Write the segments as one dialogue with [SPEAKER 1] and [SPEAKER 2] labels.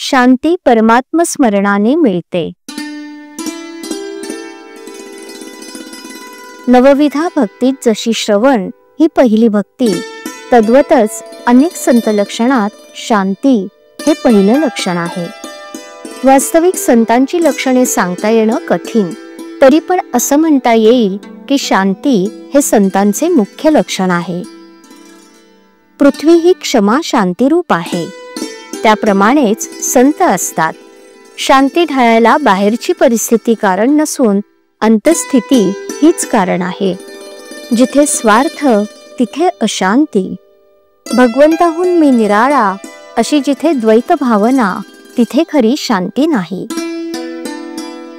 [SPEAKER 1] शांती परमात्म स्मरणाने मिळते. नवविधा भक्तीत जशी श्रवण ही पहिली भक्ती, तद्वतच अनेक संत लक्षणात शांती हे पहिलं लक्षण आहे. वास्तविक संतांची लक्षणे सांगता येणं कठीण, तरी पण असं म्हणता येईल की शांती हे संतांचे मुख्य लक्षण आहे. पृथ्वी ही क्षमा शांतीरूप आहे, त्याप्रमाणेच संत असतात. शांती ढाळायला बाहेरची परिस्थिती कारण नसून अंतस्थिती हीच कारण आहे. जिथे स्वार्थ तिथे अशांती. भगवंताहून मी निराळा अशी जिथे द्वैत भावना तिथे खरी शांती नाही.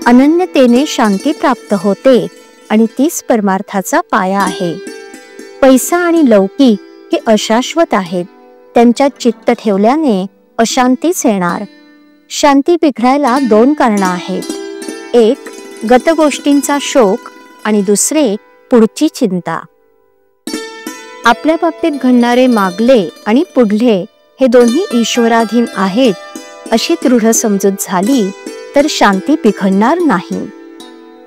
[SPEAKER 1] अनन्यतेने शांती प्राप्त होते आणि तीच परमार्थाचा पाया आहे. पैसा आणि लौकिक हे अशाश्वत आहेत, त्यांच्यात चित्त ठेवल्याने अशांतीच येणार. शांती बिघडायला दोन कारणं आहेत. एक, गत गोष्टींचा शोक आणि दुसरे पुढची चिंता. आपल्या बाबतीत घडणारे मागले आणि पुढले हे दोन्ही ईश्वराधीन आहेत अशी दृढ समजूत झाली तर शांती बिघडणार नाही.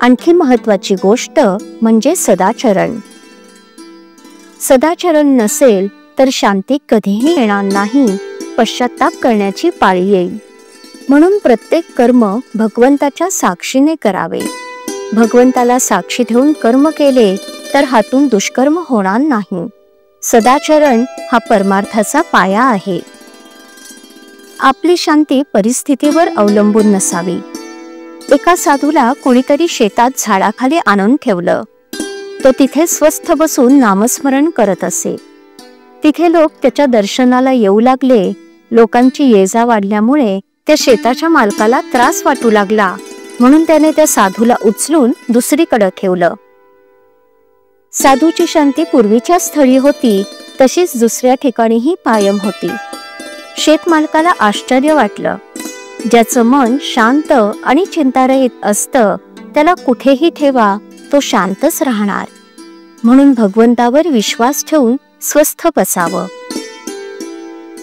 [SPEAKER 1] आणखी महत्वाची गोष्ट म्हणजे सदाचरण. सदाचरण नसेल तर शांती कधीही येणार नाही, पश्चाताप करण्याची पाळी येईल. म्हणून प्रत्येक कर्म भगवंताच्या साक्षीने करावे. भगवंताला साक्षी ठेवून कर्म केले तर हातून दुष्कर्म होणार नाही. सदाचरण हा परमार्थाचा पाया आहे. आपली शांती परिस्थितीवर अवलंबून नसावी. एका साधूला कोणीतरी शेतात झाडाखाली आणून ठेवलं. तो तिथे स्वस्थ बसून नामस्मरण करत असे. तिथे लोक त्याच्या दर्शनाला येऊ लागले. लोकांची ये-जा वाढल्यामुळे त्या शेताच्या मालकाला त्रास वाटू लागला, म्हणून त्याने त्या साधूला उचलून दुसरीकडे ठेवलं. साधूची शांती पूर्वीच्या स्थळी होती, तशीच दुसऱ्या ठिकाणीही कायम होती. शेतमालकाला आश्चर्य वाटलं. ज्याचं मन शांत आणि चिंतारहित असतं त्याला कुठेही ठेवा तो शांतच राहणार. म्हणून भगवंतावर विश्वास ठेवून स्वस्थ बसावं.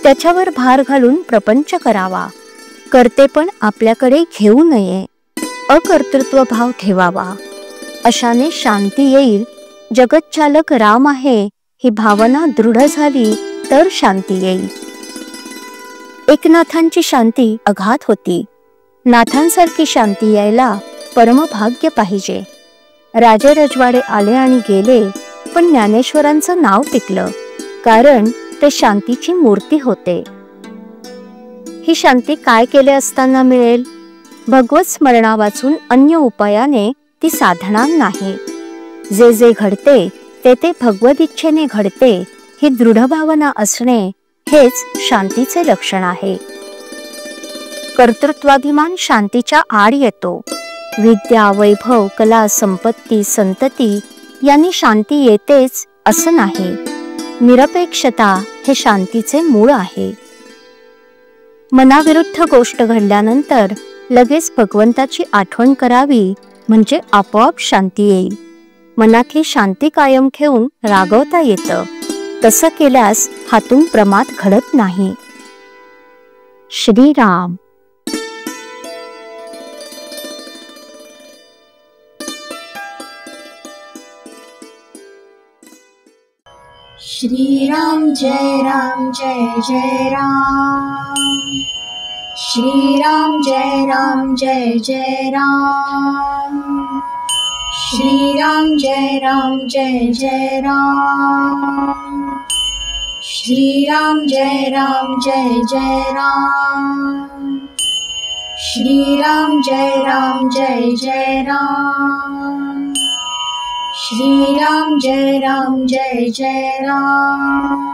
[SPEAKER 1] त्याच्यावर भार घालून प्रपंच करावा. कर्तेपण आपल्याकडे घेऊ नये. अकर्तृत्व भाव ठेवावा. अशाने शांती येईल. जगतचालक राम आहे ही भावना दृढ झाली तर शांती येईल. एकनाथांची शांती अगाध होती. नाथांसारखी शांती यायला परमभाग्य पाहिजे. राजे रजवाडे आले आणि गेले, पण ज्ञानेश्वरांचं नाव टिकलं, कारण ते शांतीची मूर्ती होते. ही शांती काय केले असताना मिळेल? भगवत स्मरणा वाचून अन्य उपायाने ती साधणार नाही. जे जे घडते ते ते भगवत इच्छेने घडते ही दृढ भावना असणे हेच शांतीचे लक्षण आहे. कर्तृत्वाभिमान शांतीच्या आड येतो. विद्या, वैभव, कला, संपत्ती, संतती यांनी शांती येतेच असं नाही. निरपेक्षता हे शांतीचे मूळ आहे. मनाविरुद्ध गोष्ट घडल्यानंतर लगेच भगवंताची आठवण करावी, म्हणजे आपोआप शांती येईल. मनातली शांती कायम ठेवून रागवता येतं. तसं केल्यास हातून प्रमाद घडत नाही. श्रीराम.
[SPEAKER 2] श्रीराम जय राम जय जय राम. श्रीराम जय राम जय जय राम. श्रीराम जय राम जय जय राम. श्रीराम जय राम जय जय राम. श्रीराम जय राम जय जय राम. श्रीराम जय राम जय जय राम.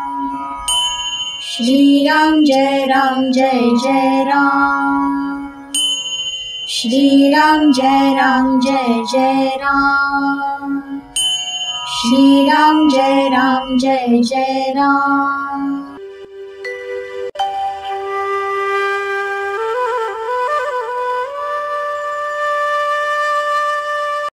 [SPEAKER 2] श्रीराम जय राम जय जय राम. श्रीराम जय राम जय जय राम. श्रीराम जय राम जय जय राम.